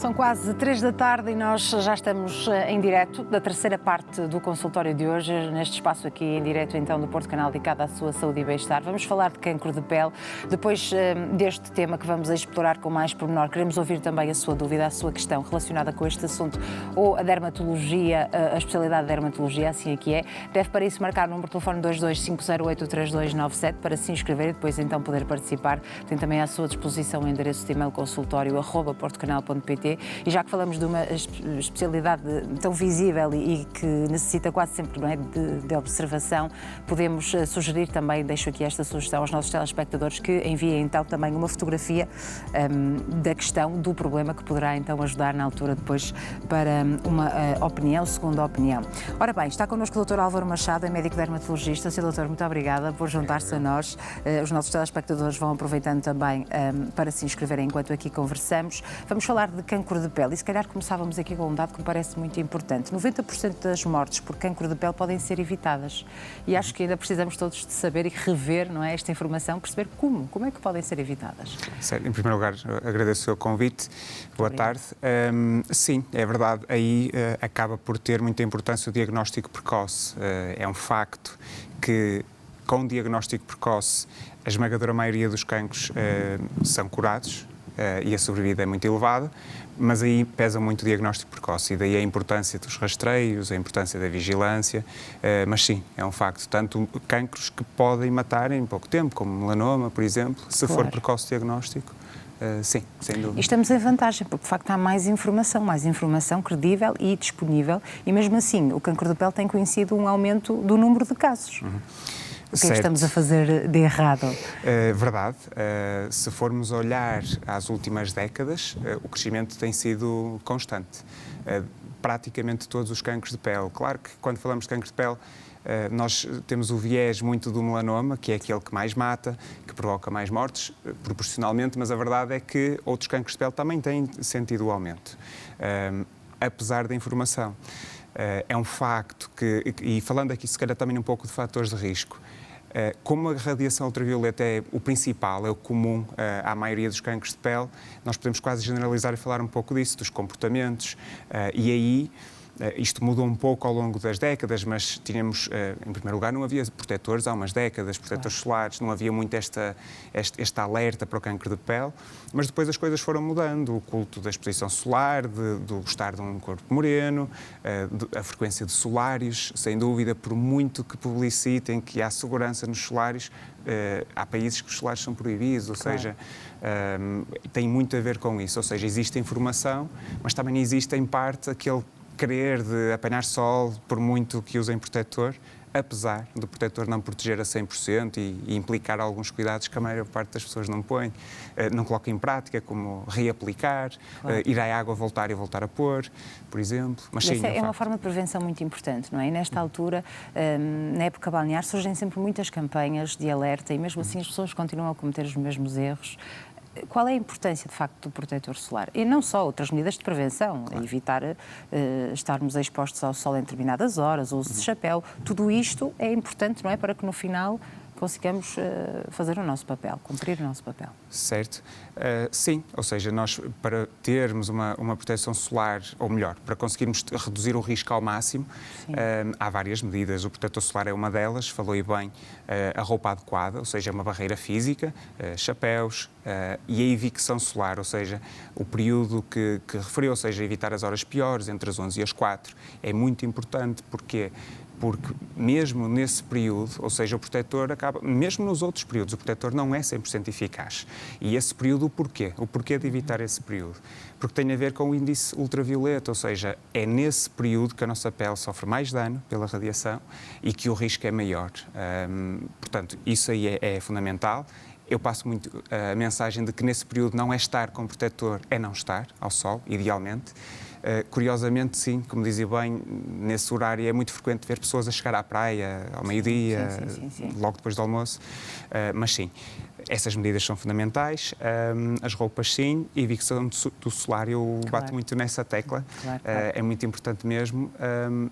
São quase 3 da tarde e nós já estamos em direto da terceira parte do consultório de hoje, neste espaço aqui em direto então do Porto Canal dedicado à sua saúde e bem-estar. Vamos falar de cancro de pele. Depois deste tema que vamos explorar com mais pormenor, queremos ouvir também a sua dúvida, a sua questão relacionada com este assunto ou a dermatologia, a especialidade de dermatologia, assim aqui é. Deve para isso marcar o número de telefone 225083297 para se inscrever e depois então poder participar. Tem também à sua disposição o endereço de e-mail consultório@portocanal.pt. E já que falamos de uma especialidade tão visível e que necessita quase sempre, não é, de observação, podemos sugerir também, deixo aqui esta sugestão aos nossos telespectadores, que enviem então também uma fotografia da questão, do problema, que poderá então ajudar na altura depois para uma opinião, segunda opinião. Ora bem, está connosco o Dr. Álvaro Machado, é médico dermatologista. Sr. Doutor, muito obrigada por juntar-se a nós. Os nossos telespectadores vão aproveitando também para se inscreverem enquanto aqui conversamos. Vamos falar de cancro de pele e se calhar começávamos aqui com um dado que me parece muito importante. 90% das mortes por cancro de pele podem ser evitadas e acho que ainda precisamos todos de saber e rever, não é, esta informação, perceber como é que podem ser evitadas. Certo. Em primeiro lugar, agradeço o seu convite. Boa tarde. Sim, é verdade, aí acaba por ter muita importância o diagnóstico precoce. É um facto que com o diagnóstico precoce a esmagadora maioria dos cancros são curados e a sobrevida é muito elevada, mas aí pesa muito o diagnóstico precoce e daí a importância dos rastreios, a importância da vigilância, mas sim, é um facto, tanto cancros que podem matar em pouco tempo, como melanoma, por exemplo, se for precoce o diagnóstico, sim, sem dúvida. E estamos em vantagem, porque de facto há mais informação credível e disponível e mesmo assim o cancro de pele tem conhecido um aumento do número de casos. O que é que estamos a fazer de errado? Verdade. Se formos olhar às últimas décadas, o crescimento tem sido constante. Praticamente todos os cancros de pele. Claro que quando falamos de cancro de pele, nós temos o viés muito do melanoma, que é aquele que mais mata, que provoca mais mortes, proporcionalmente, mas a verdade é que outros cancros de pele também têm sentido o aumento, apesar da informação. É um facto que, e falando aqui se calhar também um pouco de fatores de risco, como a radiação ultravioleta é o principal, é o comum à maioria dos cancros de pele, nós podemos quase generalizar e falar um pouco disso, dos comportamentos, e aí isto mudou um pouco ao longo das décadas, mas tínhamos, em primeiro lugar, não havia protetores há umas décadas, protetores solares, não havia muito este alerta para o cancro de pele, mas depois as coisas foram mudando, o culto da exposição solar, do gostar de um corpo moreno, a frequência de solários, sem dúvida, por muito que publicitem que há segurança nos solários, há países que os solários são proibidos, ou seja, tem muito a ver com isso, ou seja, existe informação, mas também existe em parte aquele querer de apanhar sol, por muito que usem protetor, apesar do protetor não proteger a 100% e implicar alguns cuidados que a maior parte das pessoas não põe, não coloca em prática, como reaplicar, ir à água, voltar e voltar a pôr, por exemplo. Mas sim, essa é uma forma de prevenção muito importante, não é? E nesta altura, na época balnear, surgem sempre muitas campanhas de alerta e mesmo assim as pessoas continuam a cometer os mesmos erros. Qual é a importância, de facto, do protetor solar? E não só, outras medidas de prevenção, evitar estarmos expostos ao sol em determinadas horas, o uso de chapéu, tudo isto é importante, não é? Para que no final consigamos fazer o nosso papel, cumprir o nosso papel. Certo. Sim, ou seja, nós para termos uma proteção solar, ou melhor, para conseguirmos reduzir o risco ao máximo, há várias medidas. O protetor solar é uma delas, falou aí bem, a roupa adequada, ou seja, uma barreira física, chapéus, e a evicção solar, ou seja, o período que referiu, ou seja, evitar as horas piores, entre as 11 e as 4, é muito importante. Porquê? Porque mesmo nesse período, ou seja, o protetor acaba, mesmo nos outros períodos, o protetor não é 100% eficaz. E esse período, o porquê? O porquê de evitar esse período? Porque tem a ver com o índice ultravioleta, ou seja, é nesse período que a nossa pele sofre mais dano pela radiação e que o risco é maior. Portanto, isso aí é fundamental. Eu passo muito a mensagem de que nesse período não é estar com protetor, é não estar ao sol, idealmente. Curiosamente, sim, como dizia bem, nesse horário é muito frequente ver pessoas a chegar à praia ao meio-dia, logo depois do almoço, mas sim, essas medidas são fundamentais, as roupas sim, e a evicção do solar, eu bato muito nessa tecla, é muito importante mesmo,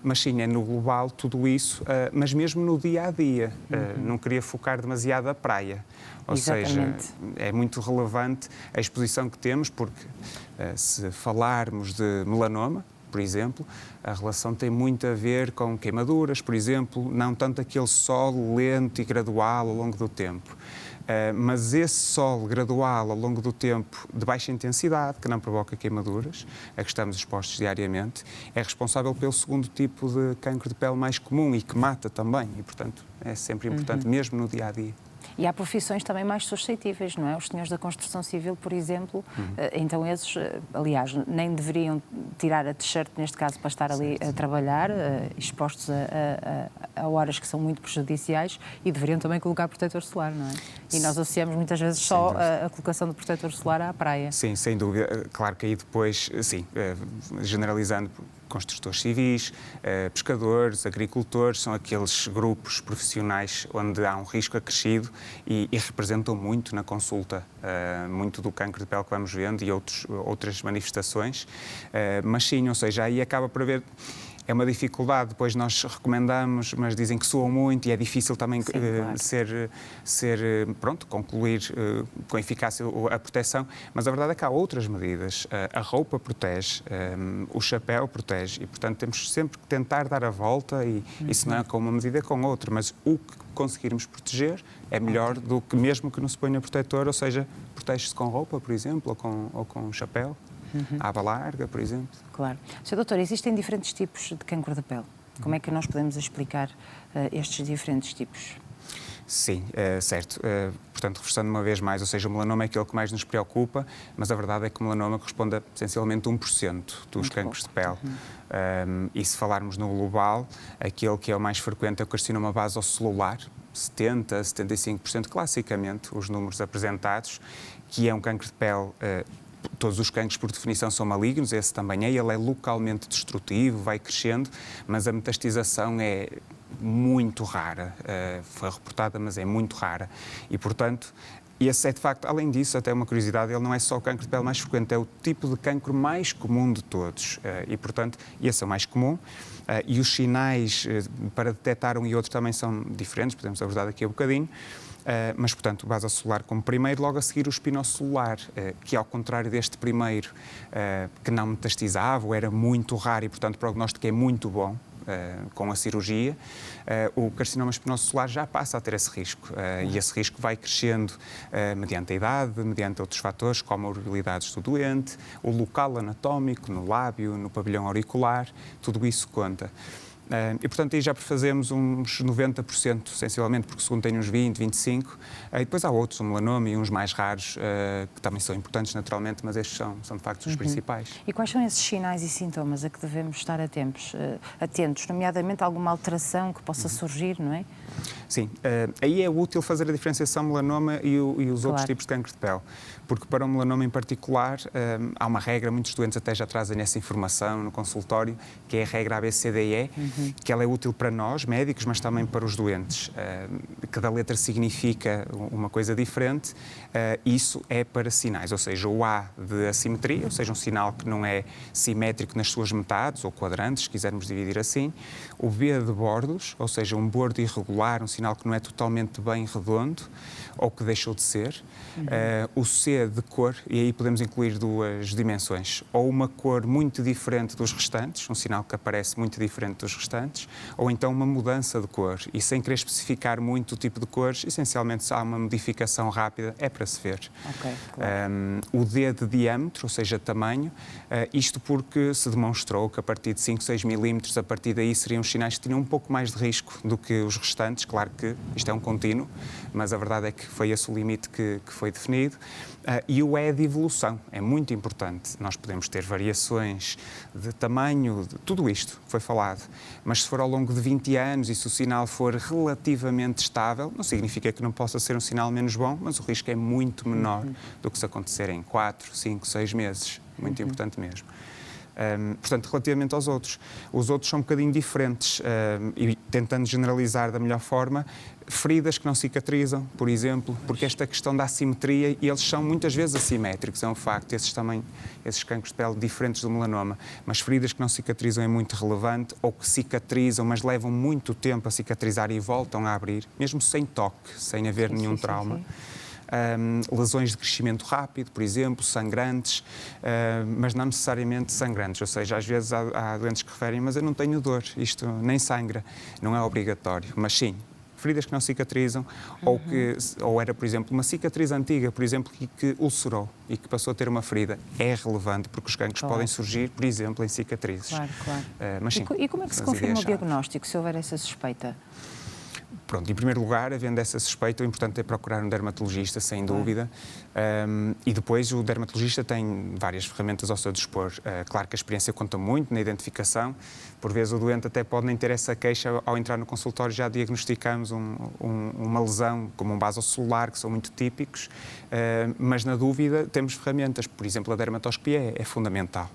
mas sim, é no global tudo isso, mas mesmo no dia-a-dia, não queria focar demasiado a praia. Ou seja, é muito relevante a exposição que temos, porque se falarmos de melanoma, por exemplo, a relação tem muito a ver com queimaduras, por exemplo, não tanto aquele sol lento e gradual ao longo do tempo. Mas esse sol gradual ao longo do tempo de baixa intensidade, que não provoca queimaduras, a que estamos expostos diariamente, é responsável pelo segundo tipo de cancro de pele mais comum e que mata também. E, portanto, é sempre importante, mesmo no dia-a-dia. E há profissões também mais suscetíveis, não é? Os senhores da construção civil, por exemplo, então esses, aliás, nem deveriam tirar a t-shirt, neste caso, para estar ali a trabalhar, expostos a horas que são muito prejudiciais, e deveriam também colocar protetor solar, não é? E nós associamos muitas vezes só a colocação do protetor solar à praia. Sim, sem dúvida. Claro que aí depois, sim, generalizando, construtores civis, pescadores, agricultores, são aqueles grupos profissionais onde há um risco acrescido e representam muito na consulta, muito do cancro de pele que vamos vendo e outras manifestações, mas sim, ou seja, aí acaba por haver... É uma dificuldade, depois nós recomendamos, mas dizem que soam muito e é difícil também concluir com eficácia a proteção, mas a verdade é que há outras medidas. A roupa protege, o chapéu protege e, portanto, temos sempre que tentar dar a volta e isso não é com uma medida, é com outra, mas o que conseguirmos proteger é melhor do que mesmo que não se ponha protetor, ou seja, protege-se com roupa, por exemplo, ou com chapéu. A aba larga, por exemplo. Claro. Sr. Doutor, existem diferentes tipos de cancro da pele. Como é que nós podemos explicar estes diferentes tipos? Sim, certo. Portanto, reforçando uma vez mais, ou seja, o melanoma é aquele que mais nos preocupa, mas a verdade é que o melanoma corresponde a essencialmente 1% dos cancros de pele. E se falarmos no global, aquele que é o mais frequente é o carcinoma basocelular, 70% a 75%, classicamente, os números apresentados, que é um cancro de pele... Todos os cancros, por definição, são malignos, esse também é, ele é localmente destrutivo, vai crescendo, mas a metastização é muito rara. Foi reportada, mas é muito rara. E, portanto, esse é, de facto, além disso, até uma curiosidade, ele não é só o cancro de pele mais frequente, é o tipo de cancro mais comum de todos. E, portanto, esse é o mais comum. E os sinais para detectar um e outro também são diferentes, podemos abordar daqui a bocadinho. Mas, portanto, o basocelular como primeiro, logo a seguir o espinocelular, que ao contrário deste primeiro, que não metastizava ou era muito raro e, portanto, o prognóstico é muito bom com a cirurgia, o carcinoma espinocelular já passa a ter esse risco e esse risco vai crescendo mediante a idade, mediante outros fatores, como a morbilidades do doente, o local anatómico, no lábio, no pavilhão auricular, tudo isso conta. E, portanto, aí já fazemos uns 90%, essencialmente, porque o segundo tem uns 20, 25%. E depois há outros, o melanoma e uns mais raros, que também são importantes, naturalmente, mas estes são de facto, os principais. E quais são esses sinais e sintomas a que devemos estar atentos, nomeadamente alguma alteração que possa surgir, não é? Sim, aí é útil fazer a diferenciação melanoma e os outros tipos de cancro de pele, porque para o melanoma em particular há uma regra, muitos doentes até já trazem essa informação no consultório, que é a regra ABCDE, que ela é útil para nós, médicos, mas também para os doentes. Cada letra significa uma coisa diferente, isso é para sinais, ou seja, o A de assimetria, ou seja, um sinal que não é simétrico nas suas metades ou quadrantes, se quisermos dividir assim, o B de bordos, ou seja, um bordo irregular, um sinal que não é totalmente bem redondo, ou que deixou de ser, o C de cor, e aí podemos incluir duas dimensões, ou uma cor muito diferente dos restantes, um sinal que aparece muito diferente dos restantes, ou então uma mudança de cor, e sem querer especificar muito o tipo de cores, essencialmente se há uma modificação rápida, é para se ver. Okay, claro. O D de diâmetro, ou seja, tamanho, isto porque se demonstrou que a partir de 5, 6 milímetros, a partir daí seriam os sinais que tinham um pouco mais de risco do que os restantes, claro que isto é um contínuo, mas a verdade é que foi esse o limite que foi definido. E o E de evolução, é muito importante. Nós podemos ter variações de tamanho, de tudo isto que foi falado, mas se for ao longo de 20 anos e se o sinal for relativamente estável, não significa que não possa ser um sinal menos bom, mas o risco é muito menor do que se acontecer em 4, 5, 6 meses. Muito importante mesmo. Portanto, relativamente aos outros, os outros são um bocadinho diferentes e tentando generalizar da melhor forma, feridas que não cicatrizam, por exemplo, porque esta questão da assimetria, e eles são muitas vezes assimétricos, é um facto, esses cancros de pele diferentes do melanoma, mas feridas que não cicatrizam é muito relevante, ou que cicatrizam, mas levam muito tempo a cicatrizar e voltam a abrir, mesmo sem toque, sem haver nenhum trauma. Lesões de crescimento rápido, por exemplo, sangrantes, mas não necessariamente sangrantes, ou seja, às vezes há doentes que referem, mas eu não tenho dor, isto nem sangra, não é obrigatório, mas sim, feridas que não cicatrizam, ou era, por exemplo, uma cicatriz antiga, por exemplo, que ulcerou e que passou a ter uma ferida, é relevante, porque os cancros podem surgir, por exemplo, em cicatrizes. Claro. Mas, sim, E como é que se confirma o diagnóstico, se houver essa suspeita? Pronto, em primeiro lugar, havendo essa suspeita, o importante é procurar um dermatologista, sem dúvida. E depois o dermatologista tem várias ferramentas ao seu dispor. Claro que a experiência conta muito na identificação. Por vezes o doente até pode nem ter essa queixa ao entrar no consultório, já diagnosticamos uma lesão, como um vasocelular, que são muito típicos, mas na dúvida temos ferramentas. Por exemplo, a dermatoscopia é fundamental.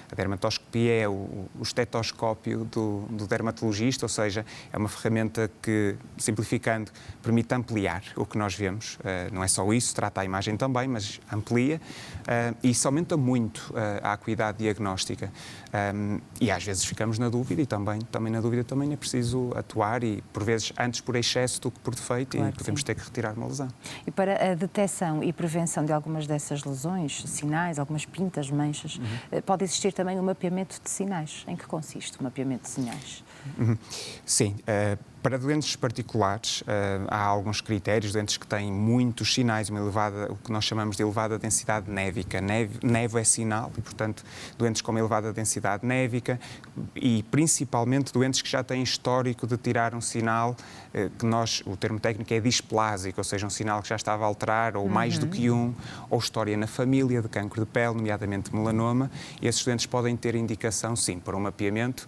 A dermatoscopia é o estetoscópio do dermatologista, ou seja, é uma ferramenta que, simplificando, permite ampliar o que nós vemos. Não é só isso, trata a imagem também, mas amplia e isso aumenta muito a acuidade diagnóstica. E às vezes ficamos na dúvida e também na dúvida também é preciso atuar e, por vezes, antes por excesso do que por defeito, claro, e podemos ter que retirar uma lesão. E para a detecção e prevenção de algumas dessas lesões, sinais, algumas pintas, manchas, pode existir também um mapeamento de sinais. Em que consiste o mapeamento de sinais? Sim. Para doentes particulares, há alguns critérios, doentes que têm muitos sinais, o que nós chamamos de elevada densidade névica. Névo é sinal e, portanto, doentes com uma elevada densidade névica e, principalmente, doentes que já têm histórico de tirar um sinal o termo técnico é displásico, ou seja, um sinal que já estava a alterar, ou mais do que um, ou história na família de cancro de pele, nomeadamente melanoma. E esses doentes podem ter indicação, sim, para um mapeamento,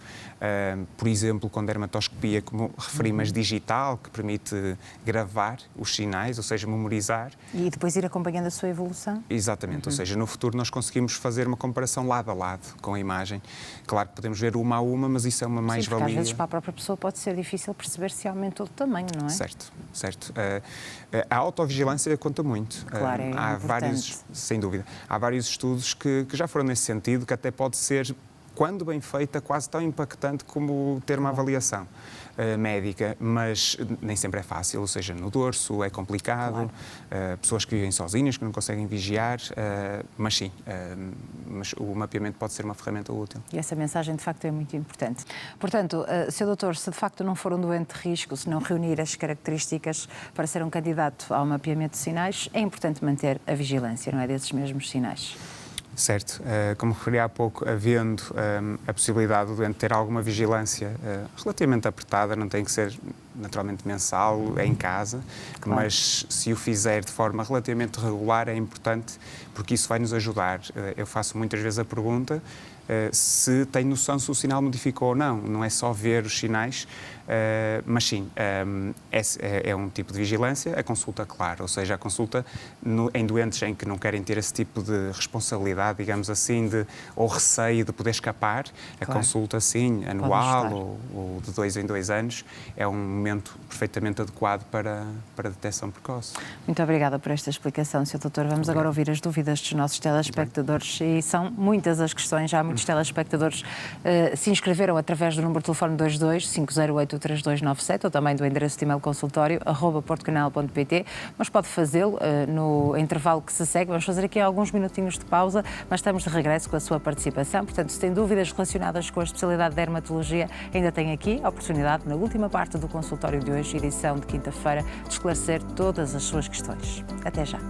por exemplo, com dermatoscopia, como referi, mas digital, que permite gravar os sinais, ou seja, memorizar. E depois ir acompanhando a sua evolução? Exatamente, ou seja, no futuro nós conseguimos fazer uma comparação lado a lado com a imagem. Claro que podemos ver uma a uma, mas isso é uma mais-valia. Às vezes para a própria pessoa pode ser difícil perceber se aumentou de tamanho, não é? Certo. A autovigilância conta muito. Claro, há vários, sem dúvida, há vários estudos que já foram nesse sentido, que até pode ser, quando bem feita, quase tão impactante como ter uma avaliação médica, mas nem sempre é fácil, ou seja, no dorso é complicado, pessoas que vivem sozinhas, que não conseguem vigiar, mas sim, mas o mapeamento pode ser uma ferramenta útil. E essa mensagem, de facto, é muito importante. Portanto, Sr. Doutor, se de facto não for um doente de risco, se não reunir as características para ser um candidato ao mapeamento de sinais, é importante manter a vigilância, não é, desses mesmos sinais? Certo. Como referi há pouco, havendo a possibilidade do doente ter alguma vigilância relativamente apertada, não tem que ser naturalmente mensal, é em casa, claro, mas se o fizer de forma relativamente regular é importante, porque isso vai nos ajudar. Eu faço muitas vezes a pergunta se tem noção se o sinal modificou ou não. Não é só ver os sinais, mas sim, é um tipo de vigilância. A consulta, claro, ou seja, a consulta em doentes em que não querem ter esse tipo de responsabilidade, digamos assim, ou receio de poder escapar, a consulta, sim, anual ou de 2 em 2 anos, é um momento perfeitamente adequado para a detecção precoce. Muito obrigada por esta explicação, Sr. Doutor. Vamos agora ouvir as dúvidas dos nossos telespectadores e são muitas as questões, já muitos telespectadores se inscreveram através do número de telefone 22 508 3297 ou também do endereço de e-mail consultório@portocanal.pt, mas pode fazê-lo no intervalo que se segue. Vamos fazer aqui alguns minutinhos de pausa, mas estamos de regresso com a sua participação. Portanto, se tem dúvidas relacionadas com a especialidade de dermatologia, ainda tem aqui a oportunidade, na última parte do consultório de hoje, edição de quinta-feira, de esclarecer todas as suas questões. Até já.